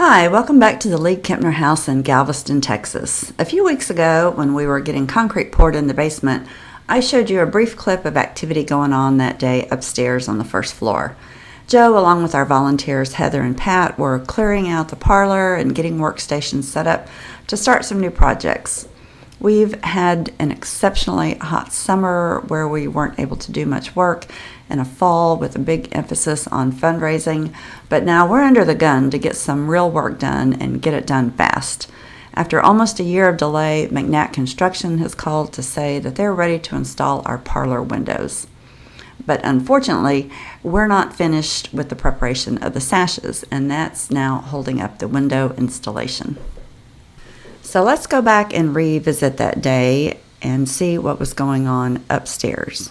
Hi, welcome back to the League-Kempner House in Galveston, Texas. A few weeks ago, when we were getting concrete poured in the basement, I showed you a brief clip of activity going on that day upstairs on the first floor. Joe, along with our volunteers Heather and Pat, were clearing out the parlor and getting workstations set up to start some new projects. We've had an exceptionally hot summer where we weren't able to do much work, and a fall with a big emphasis on fundraising, but now we're under the gun to get some real work done and get it done fast. After almost a year of delay, McNatt Construction has called to say that they're ready to install our parlor windows. But unfortunately, we're not finished with the preparation of the sashes, and that's now holding up the window installation. So let's go back and revisit that day and see what was going on upstairs.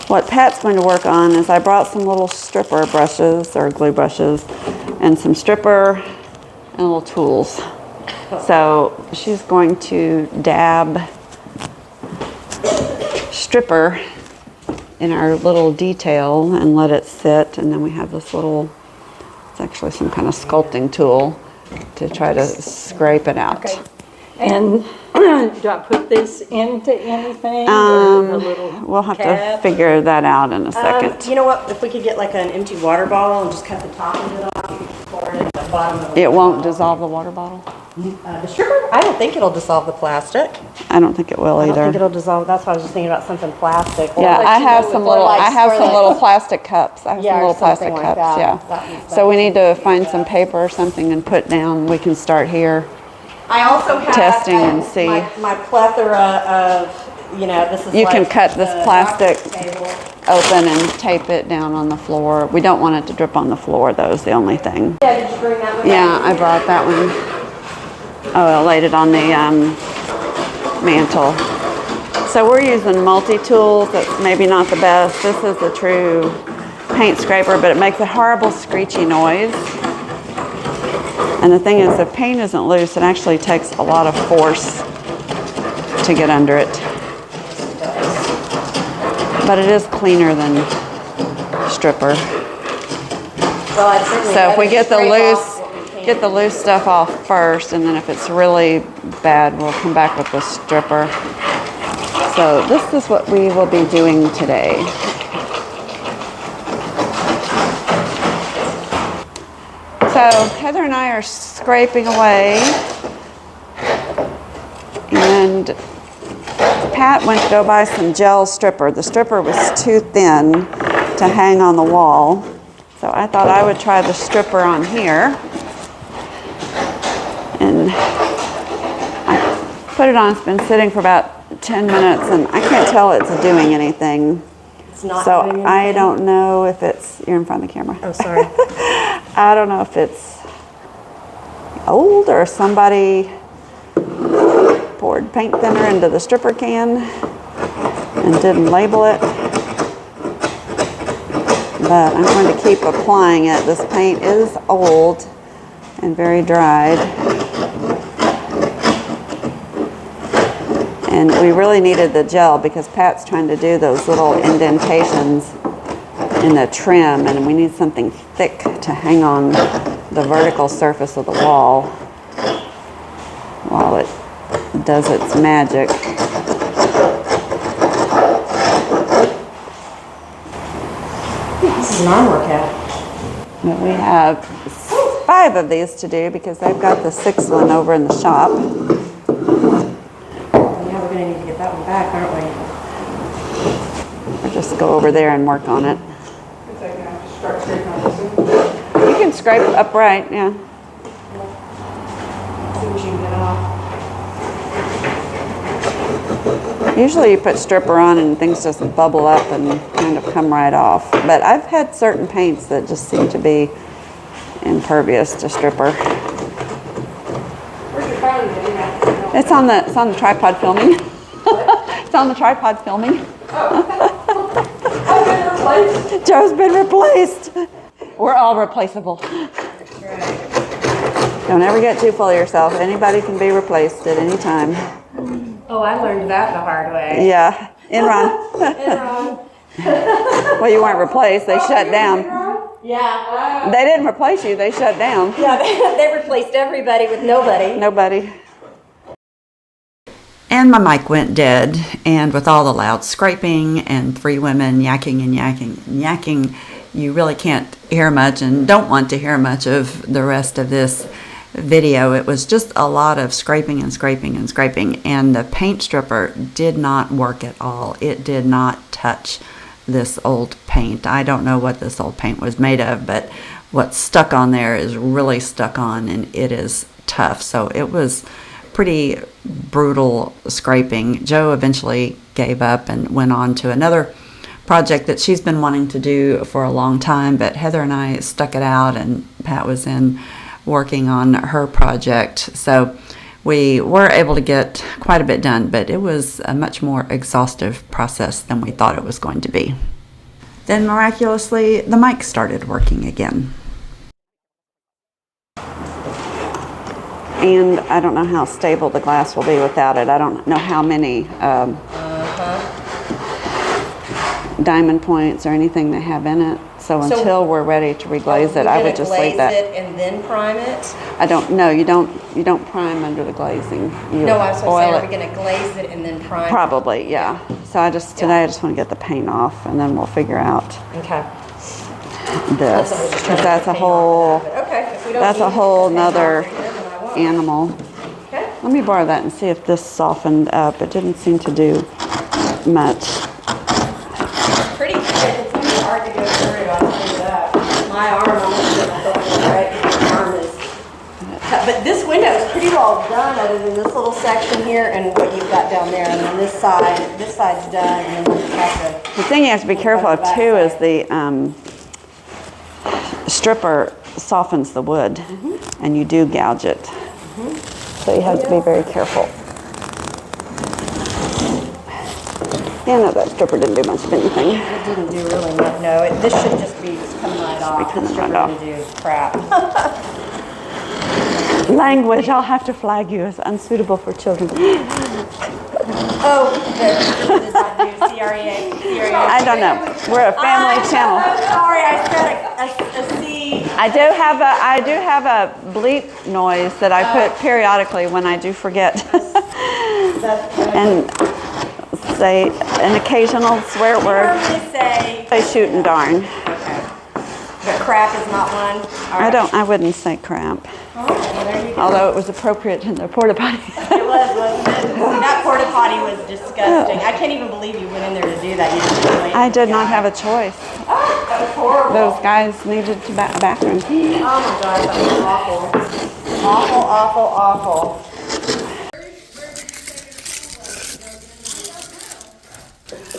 What Pat's going to work on is I brought some little stripper brushes or glue brushes and some stripper and little tools. So she's going to dab stripper in our little detail and let it sit, and then we have this little, it's actually some kind of sculpting tool to try to scrape it out. Okay. And do I put this into anything? A little we'll have cap? to figure that out in a second. You know what? If we could get like an empty water bottle and just cut the top of it off, you can pour it at the bottom of It won't dissolve the water bottle? the stripper. I don't think it'll dissolve the plastic. I don't think it will I don't either. think it'll dissolve. That's why I was just thinking about something plastic. Yeah, I have some little. I have some little plastic cups. I have Yeah, some or little plastic something like cups. that. That Yeah. one's So we better. need to find some paper or something and put down. We can start here. I also have Testing and see. my plethora of, this is You like can cut this the plastic doctor's table. open and tape it down on the floor. We don't want it to drip on the floor, though, is the only thing. Yeah, did you bring that with Yeah, I brought that one. Oh, I laid it on the mantle. So we're using multi-tools. That's maybe not the best. This is a true paint scraper, but it makes a horrible screechy noise. And the thing is, if paint isn't loose, it actually takes a lot of force to get under it. But it is cleaner than stripper. Well, I'd certainly So if we rather get the scrape loose, off what we can. get the loose stuff off first, and then if it's really bad, we'll come back with the stripper. So this is what we will be doing today. So Heather and I are scraping away, and Pat went to go buy some gel stripper. The stripper was too thin to hang on the wall, so I thought I would try the stripper on here. And I put it on. It's been sitting for about 10 minutes, and I can't tell it's doing anything. It's not So doing I anything? don't know if it's, you're in front of the camera. Oh, sorry. I don't know if it's old or somebody poured paint thinner into the stripper can and didn't label it. But I'm going to keep applying it. This paint is old and very dried. And we really needed the gel because Pat's trying to do those little indentations in the trim, and we need something thick to hang on the vertical surface of the wall while it does its magic. This is an arm workout. But we have 5 of these to do because they've got the 6th one over in the shop. Yeah, we're gonna need to get that one back, aren't we? Or just go over there and work on it. You can scrape upright, yeah. See what you can get off. Usually you put stripper on and things just bubble up and kind of come right off. But I've had certain paints that just seem to be impervious to stripper. Where's your phone? It's on the tripod filming. It's on the tripod filming. I've been replaced. Joe's been replaced. We're all replaceable. Don't ever get too full of yourself. Anybody can be replaced at any time. Oh, I learned that the hard way. Yeah, Enron. Well, you weren't replaced. They shut down. Yeah. They didn't replace you, they shut down. Yeah, they replaced everybody with nobody. Nobody. And my mic went dead, and with all the loud scraping and three women yakking and yakking and yakking, you really can't hear much and don't want to hear much of the rest of this video. It was just a lot of scraping and scraping and scraping, and the paint stripper did not work at all. It did not touch this old paint. I don't know what this old paint was made of, but what's stuck on there is really stuck on, and it is tough. So it was pretty brutal scraping. Joe eventually gave up and went on to another project that she's been wanting to do for a long time, but Heather and I stuck it out, and Pat was in working on her project. So we were able to get quite a bit done, but it was a much more exhaustive process than we thought it was going to be. Then miraculously, the mic started working again. And I don't know how stable the glass will be without it. I don't know how many diamond points or anything they have in it. So until we're ready to reglaze it, I would just leave that. Glaze it and then prime it? I don't know. You don't prime under the glazing. No, I was saying, are we going to glaze it and then prime? Probably, yeah. So today I just want to get the paint off, and then we'll figure out this, because that's a whole nother animal. Okay. Let me borrow that and see if this softened up. It didn't seem to do much. Pretty good. It's going to be hard to go through, I'll tell you that. My arm, I'm going to get myself right. My arm is cut. But this window is pretty well done, other than this little section here and what you've got down there. And then this side's done, and then we'll just have to... The thing you have to be careful of too is the stripper softens the wood, and you do gouge it. So you have to be very careful. Yeah, no, that stripper didn't do much of anything. It didn't do really much. No, this should just be coming right off. This stripper didn't do crap. Language, I'll have to flag you as unsuitable for children. Oh, the stripper does not do CREA. I don't know. We're a family channel. Sorry, I said a C. I do have a bleep noise that I put periodically when I do forget. And say an occasional swear word. Say Shooting darn. Okay. But crap is not one. All right. I wouldn't say crap. Oh, well, there you go. Although it was appropriate in the porta potty. It was, wasn't it? That porta potty was disgusting. I can't even believe you went in there to do that. You just really I did not have a choice. Oh, that was horrible. Those guys needed to bathroom. Oh my God, that was awful. Awful, awful, awful.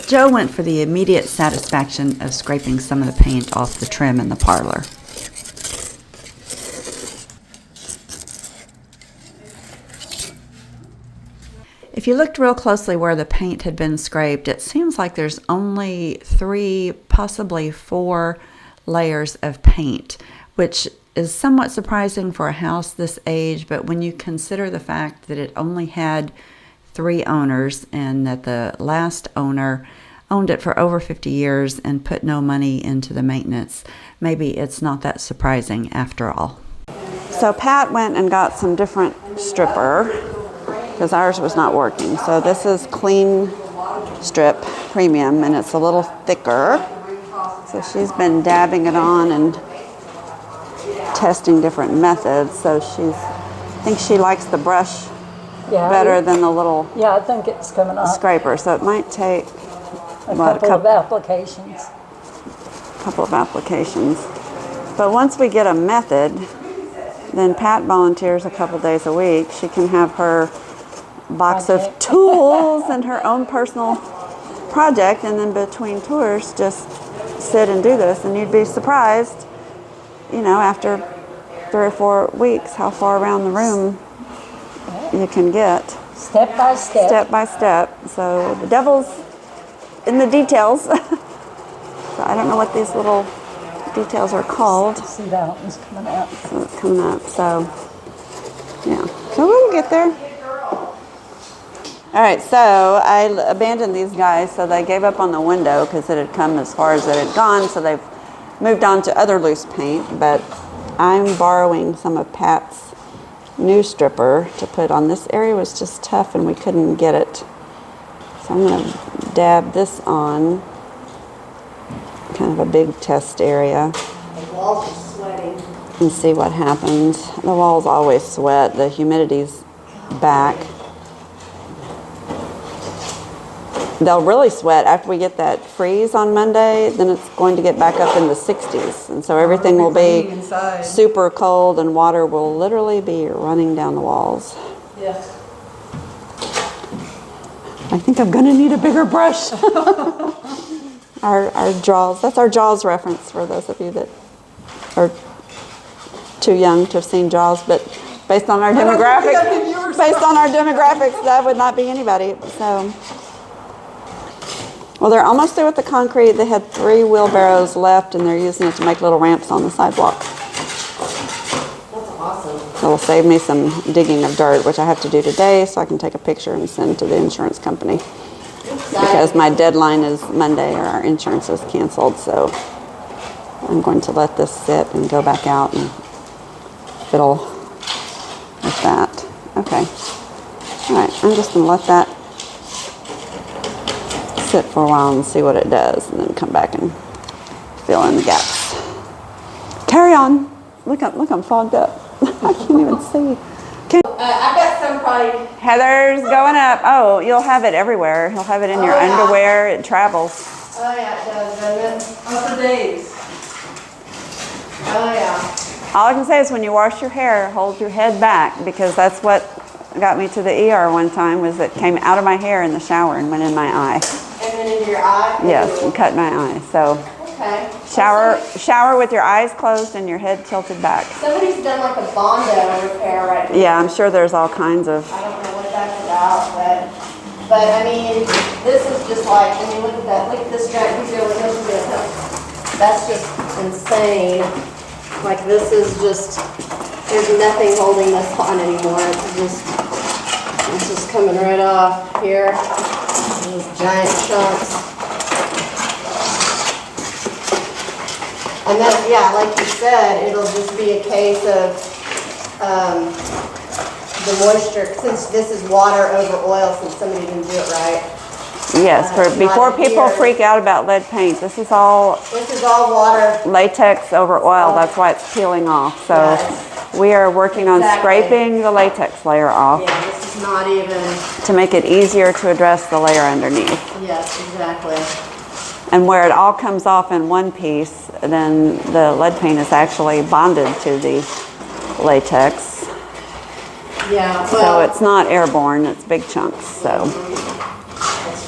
Joe went for the immediate satisfaction of scraping some of the paint off the trim in the parlor. If you looked real closely where the paint had been scraped, it seems like there's only 3, possibly 4 layers of paint, which is somewhat surprising for a house this age, but when you consider the fact that it only had 3 owners and that the last owner owned it for over 50 years and put no money into the maintenance, maybe it's not that surprising after all. So Pat went and got some different stripper because ours was not working. So this is Clean Strip Premium, and it's a little thicker. So she's been dabbing it on and testing different methods. So I think she likes the brush better than the little I think it's coming up. scraper. So it might take a couple of applications. But once we get a method, then Pat volunteers a couple days a week. She can have her box of tools and her own personal project, and then between tours just sit and do this, and you'd be surprised, after 3 or 4 weeks how far around the room you can get. Step by step. Step by step. So the devil's in the details. So I don't know what these little details are called. See, that one's coming out. So it's coming up. So yeah. So we'll get there. All right, so I abandoned these guys, so they gave up on the window because it had come as far as it had gone, so they've moved on to other loose paint, but I'm borrowing some of Pat's new stripper to put on. This area was just tough and we couldn't get it. So I'm going to dab this on, kind of a big test area. The walls are sweating. And see what happens. The walls always sweat. The humidity's back. They'll really sweat after we get that freeze on Monday. Then it's going to get back up in the 60s, and so everything will be super cold, and water will literally be running down the walls. Yes. I think I'm gonna need a bigger brush. Our Jaws. That's our Jaws reference for those of you that are too young to have seen Jaws, but based on our demographics, that would not be anybody. So, well, they're almost through with the concrete. They had 3 wheelbarrows left, and they're using it to make little ramps on the sidewalk. That's awesome. It'll save me some digging of dirt, which I have to do today, so I can take a picture and send to the insurance company. Because my deadline is Monday, or our insurance is canceled, so I'm going to let this sit and go back out and fiddle with that. Okay. All right, I'm just going to let that sit for a while and see what it does, and then come back and fill in the gaps. Carry on. Look, I'm fogged up. I can't even see. I've got some probably. Heather's going up. Oh, you'll have it everywhere. You'll have it in your underwear. It travels. Oh yeah, it does, doesn't it? Oh, for days. Oh yeah. All I can say is when you wash your hair, hold your head back, because that's what got me to the ER one time, was it came out of my hair in the shower and went in my eye. And then into your eye? Yes, and cut my eye. So Okay. shower with your eyes closed and your head tilted back. Somebody's done like a Bondo repair right now. Yeah, I'm sure there's all kinds of. I don't know what that's about, but I mean, this is just like, I mean, look at that, look at this giant piece over this. That's just insane. Like this is just, there's nothing holding this on anymore. It's just coming right off here. These giant chunks. And then, yeah, like you said, it'll just be a case of the moisture, since this is water over oil, since somebody didn't do it right. Yes, before people adhered. freak out about lead paint, this is all water. latex over oil. That's why it's peeling off. So Yes. we are working on Exactly. scraping the latex layer off Yeah, this is not even, to make it easier to address the layer underneath. yes, exactly. And where it all comes off in one piece, then the lead paint is actually bonded to the latex. Yeah, So well, it's not airborne, it's big chunks. So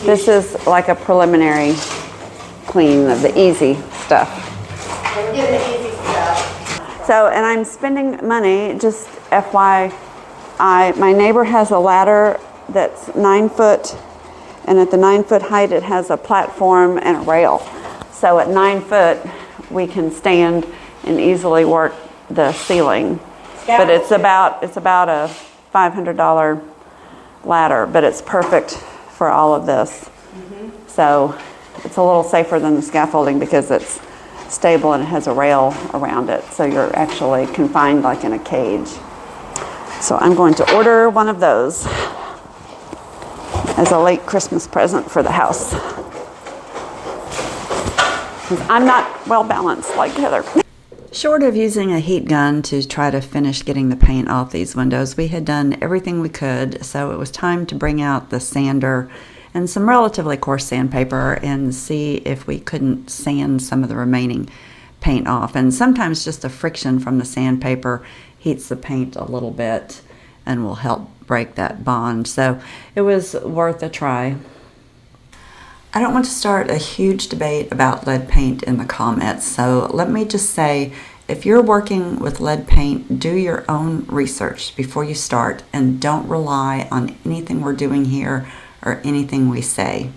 this is like a preliminary clean of the easy stuff. we're getting the easy stuff. So, and I'm spending money, just FYI, my neighbor has a ladder that's 9 foot, and at the 9 foot height it has a platform and a rail. So at 9 foot we can stand and easily work the ceiling. But it's about a $500 ladder, but it's perfect for all of this. So it's a little safer than the scaffolding because it's stable and it has a rail around it. So you're actually confined like in a cage. So I'm going to order one of those as a late Christmas present for the house. 'Cause I'm not well balanced like Heather. Short of using a heat gun to try to finish getting the paint off these windows, we had done everything we could, so it was time to bring out the sander and some relatively coarse sandpaper and see if we couldn't sand some of the remaining paint off. And sometimes just the friction from the sandpaper heats the paint a little bit and will help break that bond. So it was worth a try. I don't want to start a huge debate about lead paint in the comments, so let me just say, if you're working with lead paint, do your own research before you start and don't rely on anything we're doing here or anything we say.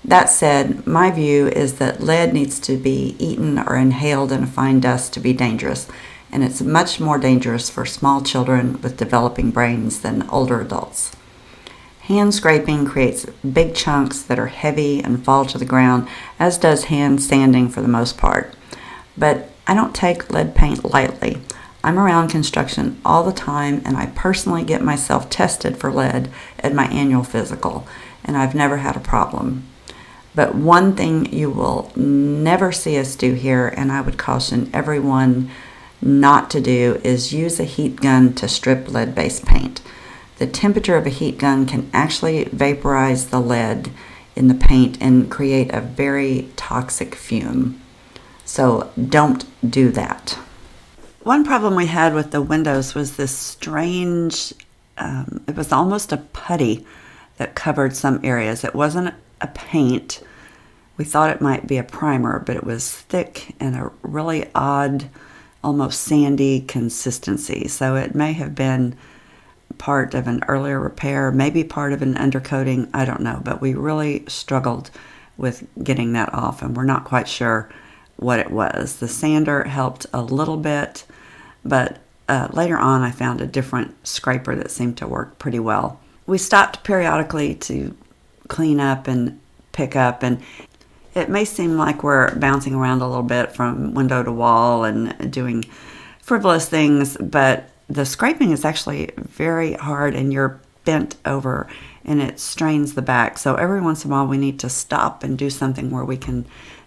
That said, my view is that lead needs to be eaten or inhaled in a fine dust to be dangerous, and it's much more dangerous for small children with developing brains than older adults. Hand scraping creates big chunks that are heavy and fall to the ground, as does hand sanding for the most part. But I don't take lead paint lightly. I'm around construction all the time, and I personally get myself tested for lead at my annual physical, and I've never had a problem. But one thing you will never see us do here, and I would caution everyone not to do, is use a heat gun to strip lead-based paint. The temperature of a heat gun can actually vaporize the lead in the paint and create a very toxic fume. So don't do that. One problem we had with the windows was this strange, it was almost a putty that covered some areas. It wasn't a paint. We thought it might be a primer, but it was thick and a really odd, almost sandy consistency. So it may have been part of an earlier repair, maybe part of an undercoating, I don't know. But we really struggled with getting that off, and we're not quite sure what it was. The sander helped a little bit, but later on I found a different scraper that seemed to work pretty well. We stopped periodically to clean up and pick up, and it may seem like we're bouncing around a little bit from window to wall and doing frivolous things, but the scraping is actually very hard, and you're bent over and it strains the back. So every once in a while we need to stop and do something where we can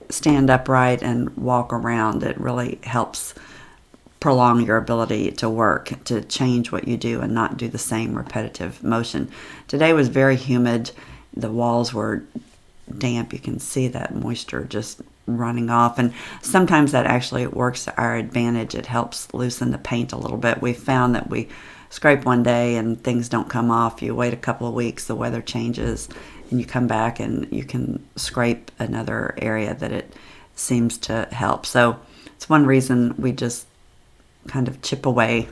stand upright and walk around. It really helps prolong your ability to work, to change what you do and not do the same repetitive motion. Today was very humid. The walls were damp. You can see that moisture just running off, and sometimes that actually works to our advantage. It helps loosen the paint a little bit. We found that we scrape one day and things don't come off. You wait a couple of weeks, the weather changes, and you come back and you can scrape another area that it seems to help. So it's one reason we just kind of chip away,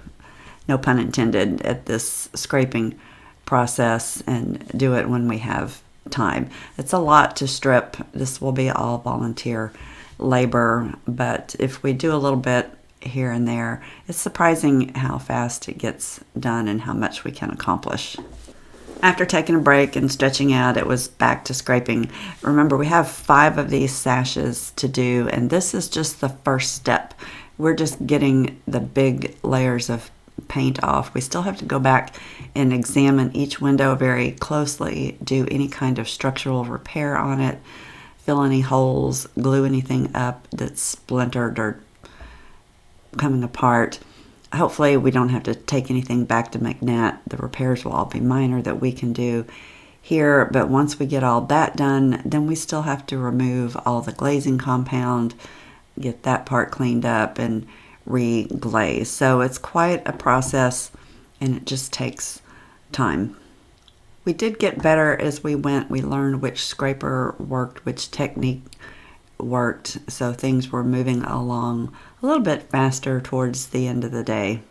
no pun intended, at this scraping process and do it when we have time. It's a lot to strip. This will be all volunteer labor, but if we do a little bit here and there, it's surprising how fast it gets done and how much we can accomplish. After taking a break and stretching out, it was back to scraping. Remember, we have 5 of these sashes to do, and this is just the first step. We're just getting the big layers of paint off. We still have to go back and examine each window very closely, do any kind of structural repair on it, fill any holes, glue anything up that's splintered or coming apart. Hopefully we don't have to take anything back to McNatt. The repairs will all be minor that we can do here, but once we get all that done, then we still have to remove all the glazing compound, get that part cleaned up, and re-glaze. So it's quite a process, and it just takes time. We did get better as we went. We learned which scraper worked, which technique worked, so things were moving along a little bit faster towards the end of the day.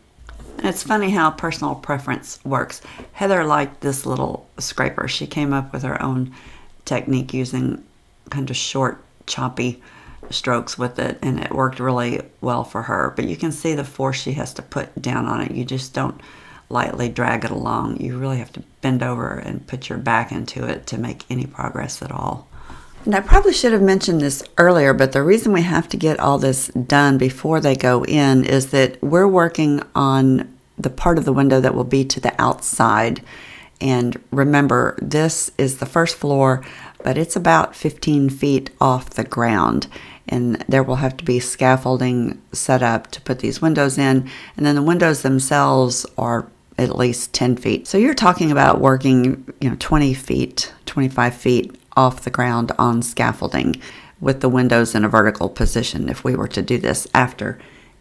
And it's funny how personal preference works. Heather liked this little scraper. She came up with her own technique using kind of short, choppy strokes with it, and it worked really well for her. But you can see the force she has to put down on it. You just don't lightly drag it along. You really have to bend over and put your back into it to make any progress at all. And I probably should have mentioned this earlier, but the reason we have to get all this done before they go in is that we're working on the part of the window that will be to the outside. And remember, this is the first floor, but it's about 15 feet off the ground. And there will have to be scaffolding set up to put these windows in. And then the windows themselves are at least 10 feet. So you're talking about working, 20 feet, 25 feet off the ground on scaffolding with the windows in a vertical position if we were to do this after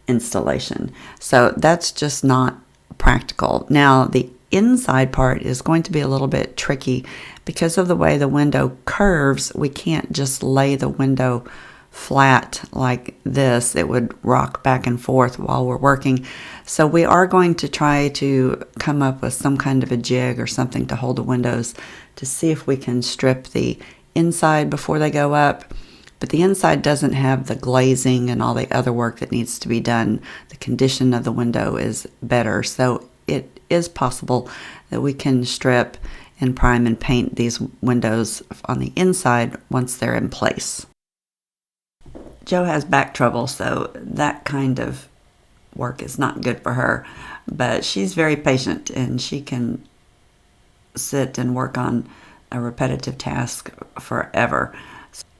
installation. So that's just not practical. Now, the inside part is going to be a little bit tricky because of the way the window curves. We can't just lay the window flat like this. It would rock back and forth while we're working. So we are going to try to come up with some kind of a jig or something to hold the windows to see if we can strip the inside before they go up. But the inside doesn't have the glazing and all the other work that needs to be done. The condition of the window is better. So it is possible that we can strip and prime and paint these windows on the inside once they're in place. Joe has back trouble, so that kind of work is not good for her. But she's very patient, and she can sit and work on a repetitive task forever.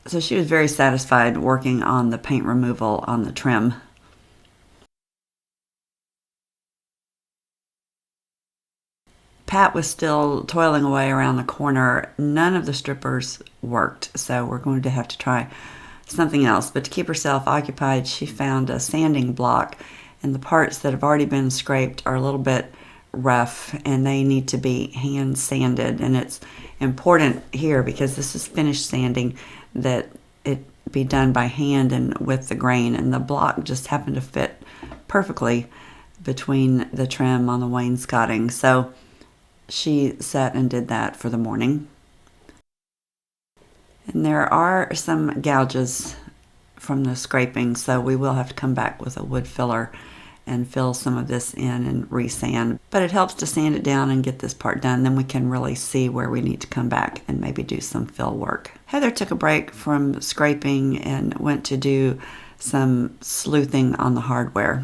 So she was very satisfied working on the paint removal on the trim. Pat was still toiling away around the corner. None of the strippers worked, so we're going to have to try something else. But to keep herself occupied, she found a sanding block, and the parts that have already been scraped are a little bit rough, and they need to be hand sanded. And it's important here, because this is finished sanding, that it be done by hand and with the grain. And the block just happened to fit perfectly between the trim on the wainscoting. So she sat and did that for the morning. And there are some gouges from the scraping, so we will have to come back with a wood filler and fill some of this in and resand. But it helps to sand it down and get this part done. Then we can really see where we need to come back and maybe do some fill work. Heather took a break from scraping and went to do some sleuthing on the hardware.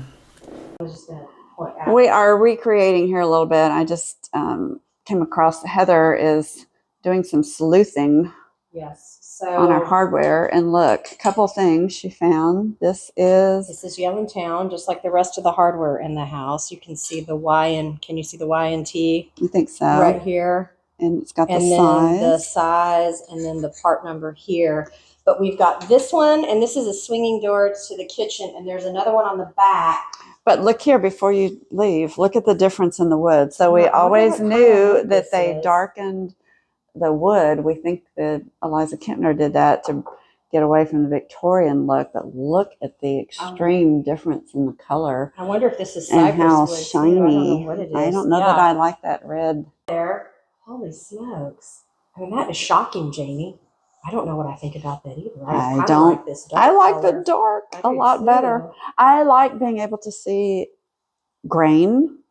We are recreating here a little bit. I just came across Heather is doing some sleuthing. Yes. On our hardware, and look, a couple things she found. This is Yellowtown, just like the rest of the hardware in the house. You can see the Y and can you see the Y and T? I think so. Right here. And it's got and the then size. the size, and then the part number here. But we've got this one, and this is a swinging door to the kitchen, and there's another one on the back. But look here, before you leave, look at the difference in the wood. So we always knew that they darkened the wood. We think that League-Kempner did that to get away from the Victorian look, but look at the extreme difference in the color. I wonder if this is and cypress how wood shiny. too. I don't know what it is. I don't know that I like that red. There. Holy smokes. I mean, that is shocking, Jamie. I don't know what I think about that either. I don't. Like this dark I like color. the dark a lot too. better. I like being able to see grain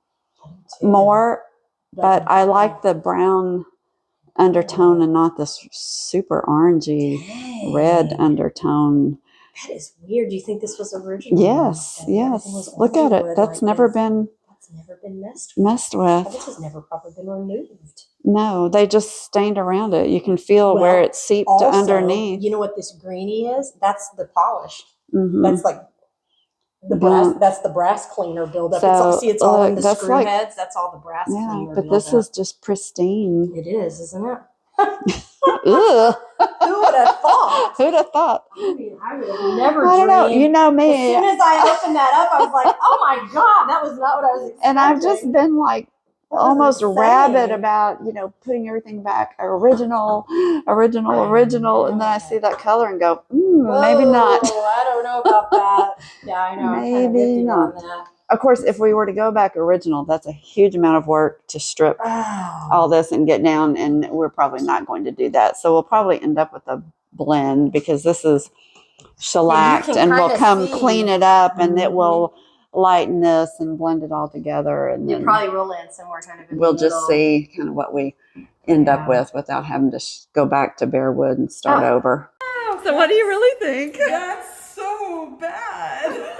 more, but I like the brown undertone and not this super orangey red undertone. That is weird. Do you think this was original? Yes, yes. Look at it. That's never been messed with. This has never probably been removed. No, they just stained around it. You can feel where it seeped underneath. You know what this greeny is? That's the polish. Mm-hmm. That's like the brass. That's the brass cleaner buildup. So, it's all in the screw heads. That's all the brass cleaner. Yeah, but this is just pristine. It is, isn't it? Ugh. Who would have thought? Who'd have thought? I mean, I would have never I don't know. dreamed. You know me. As soon as I opened that up, I was like, "Oh my god, that was not what I was expecting." And I've just been like almost rabid about, putting everything back original, and then I see that color and go, maybe not. I don't know about that. Yeah, I know. Maybe not. Of course, if we were to go back original, that's a huge amount of work to strip all this and get down, and we're probably not going to do that. So we'll probably end up with a blend, because this is shellacked, and we'll come clean it up, and it will lighten this and blend it all together, and then probably roll in somewhere kind of in we'll the just middle. see kind of what we end up with without having to go back to bare wood and start over. So what do you really think? That's so bad.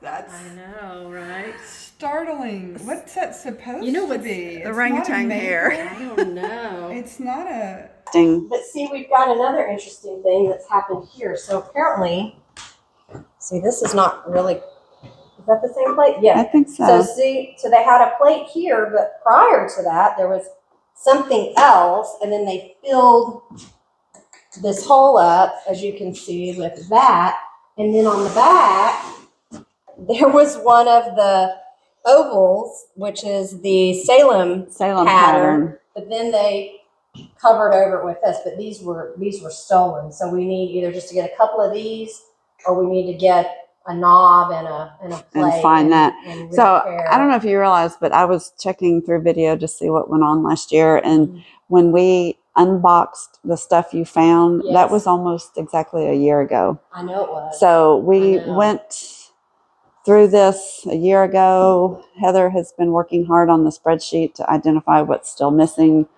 That's I know, right? startling. What's that supposed You know to what's be? the orangutan hair. I don't know. It's not a... But see, we've got another interesting thing that's happened here. So apparently, see, this is not really, is that the same plate? Yeah. I think So so. see, so they had a plate here, but prior to that, there was something else, and then they filled this hole up, as you can see, with that. And then on the back, there was one of the ovals, which is the Salem pattern. But then they covered over it with this. But these were stolen. So we need either just to get a couple of these, or we need to get a knob and a plate And find that. and So repair. I don't know if you realize, but I was checking through video to see what went on last year. And when we unboxed the stuff you found, that was almost exactly a year ago. I know it was. So we went through this a year ago. Heather has been working hard on the spreadsheet to identify what's still missing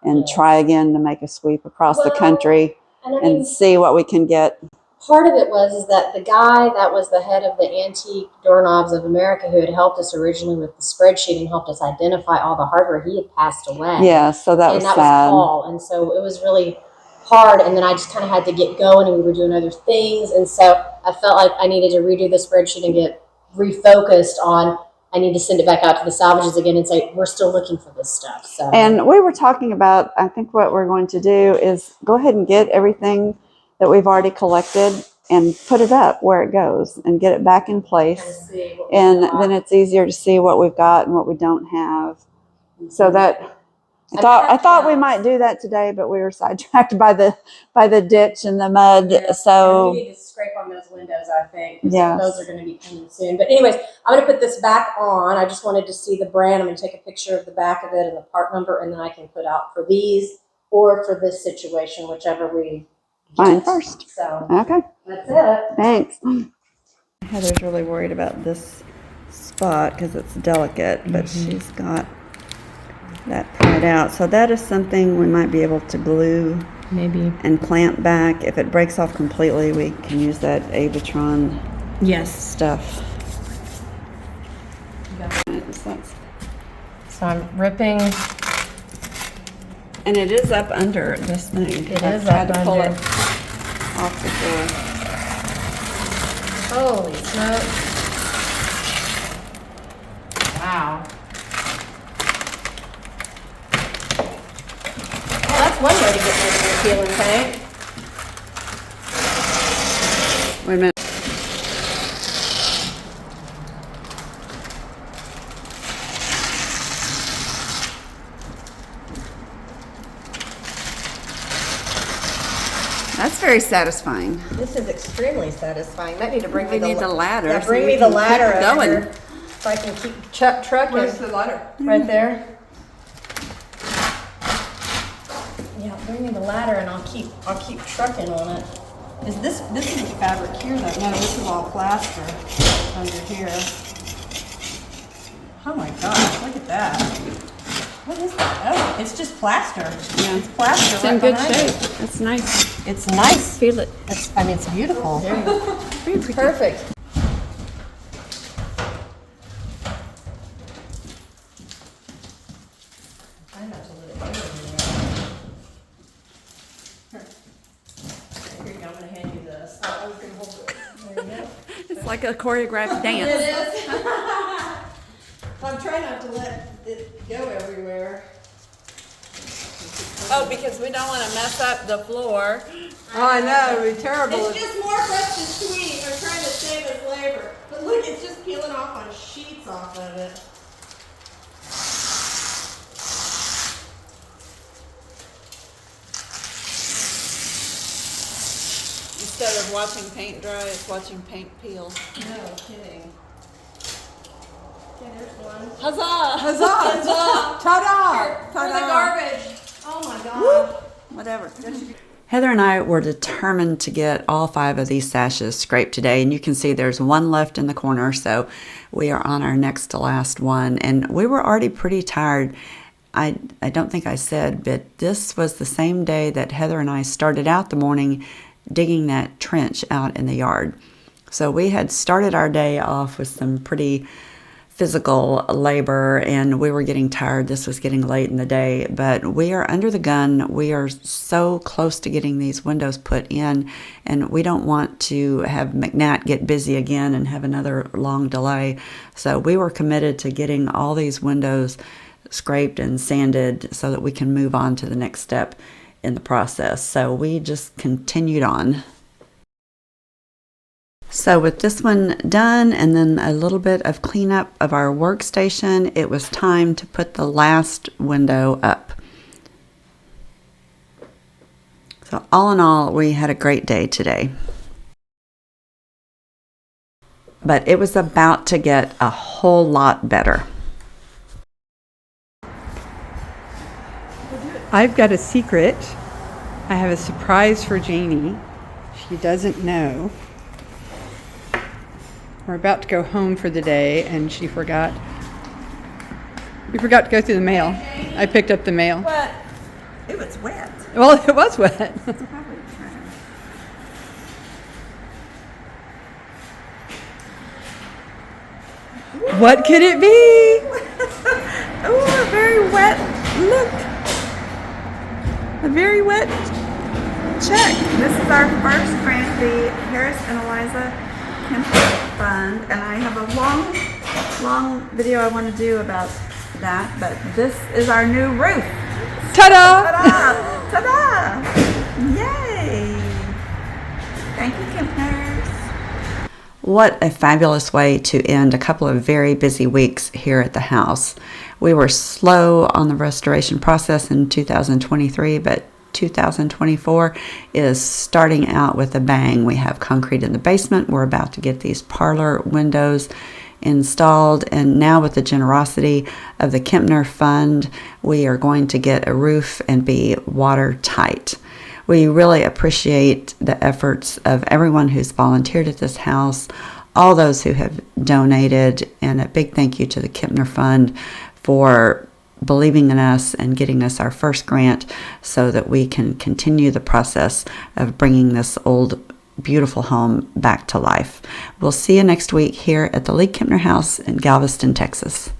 and try again to make a sweep across the country and I mean, and see what we can get part of it was that the guy that was the head of the Antique Doorknobs of America, who had helped us originally with the spreadsheet and helped us identify all the hardware, he had passed away. Yeah, so that was and that sad. was Paul, and so it was really hard. And then I just kind of had to get going, and we were doing other things, and so I felt like I needed to redo the spreadsheet and get refocused on. I need to send it back out to the salvages again and say we're still looking for this stuff. So, And we were talking about, I think what we're going to do is go ahead and get everything that we've already collected and put it up where it goes and get it back in place. And then it's easier to see what we've got and what we don't have. So that I thought we might do that today, but we were sidetracked by the ditch and the mud. Yeah, So we need to scrape on those windows, I think. 'Cause Yes. those are going to be coming soon. But anyways, I'm going to put this back on. I just wanted to see the brand. I'm going to take a picture of the back of it and the part number, and then I can put out for these or for this situation, whichever we find get. first. So Okay. that's it. Thanks. Heather's really worried about this spot because it's delicate, but she's got that pried out. So that is something we might be able to glue Maybe. and clamp back. If it breaks off completely, we can use that Avatron Yes. stuff. So I'm ripping. And it is up under this thing. It I is tried up to pull under. it off the floor. Holy smokes. Wow. Well, that's one way to get rid of your peeling paint. Wait a minute. That's very satisfying. This is extremely satisfying. Might need to bring We me need the ladder. Yeah, so bring we me the can ladder keep over going. here so I can keep trucking. Where's the ladder? Right there. Yeah, bring me the ladder and I'll keep trucking on it. Is this is fabric here though? No, this is all plaster under here. Oh my gosh, look at that. What is that? Oh, it's just plaster. Yeah. It's plaster. It's in right good behind shape. it. It's nice. It's nice. Feel it. It's beautiful. Perfect. I'm not to let it go anywhere. Here you go. I'm gonna hand you this. I was gonna hold it. There you go. It's like a choreographed dance. It is. I'm trying not to let it go everywhere. Oh, because we don't want to mess up the floor. Oh, I know, it'd be terrible. It's just more for us to squeeze. We're trying to save us labor. But look, it's just peeling off on sheets off of it. Instead of watching paint dry, it's watching paint peel. No kidding. Okay, there's one. Huzzah! Huzzah! Ta-da! For the Ta-da! garbage. Oh my god. Whatever. Heather and I were determined to get all 5 of these sashes scraped today, and you can see there's one left in the corner, so we are on our next to last one, and we were already pretty tired. I don't think I said, but this was the same day that Heather and I started out the morning digging that trench out in the yard. So we had started our day off with some pretty physical labor, and we were getting tired. This was getting late in the day, but we are under the gun. We are so close to getting these windows put in, and we don't want to have McNatt get busy again and have another long delay. So we were committed to getting all these windows scraped and sanded so that we can move on to the next step in the process. So we just continued on. So with this one done and then a little bit of cleanup of our workstation, it was time to put the last window up. So all in all, we had a great day today. But it was about to get a whole lot better. I've got a secret. I have a surprise for Janie. She doesn't know. We're about to go home for the day, and she forgot. We forgot to go through the mail. I picked up the mail. What? It was wet. Well, it was wet. What could it be? Oh, a very wet look. A very wet check. This is our first grant, the Harris and Eliza Kempner Fund, and I have a long video I want to do about that, but this is our new roof. Ta-da! Ta-da! Ta-da! Yay! Thank you, Kempners. What a fabulous way to end a couple of very busy weeks here at the house. We were slow on the restoration process in 2023, but 2024 is starting out with a bang. We have concrete in the basement. We're about to get these parlor windows installed, and now with the generosity of the Kempner Fund, we are going to get a roof and be watertight. We really appreciate the efforts of everyone who's volunteered at this house, all those who have donated, and a big thank you to the Kempner Fund for believing in us and getting us our first grant so that we can continue the process of bringing this old, beautiful home back to life. We'll see you next week here at the League-Kempner House in Galveston, Texas.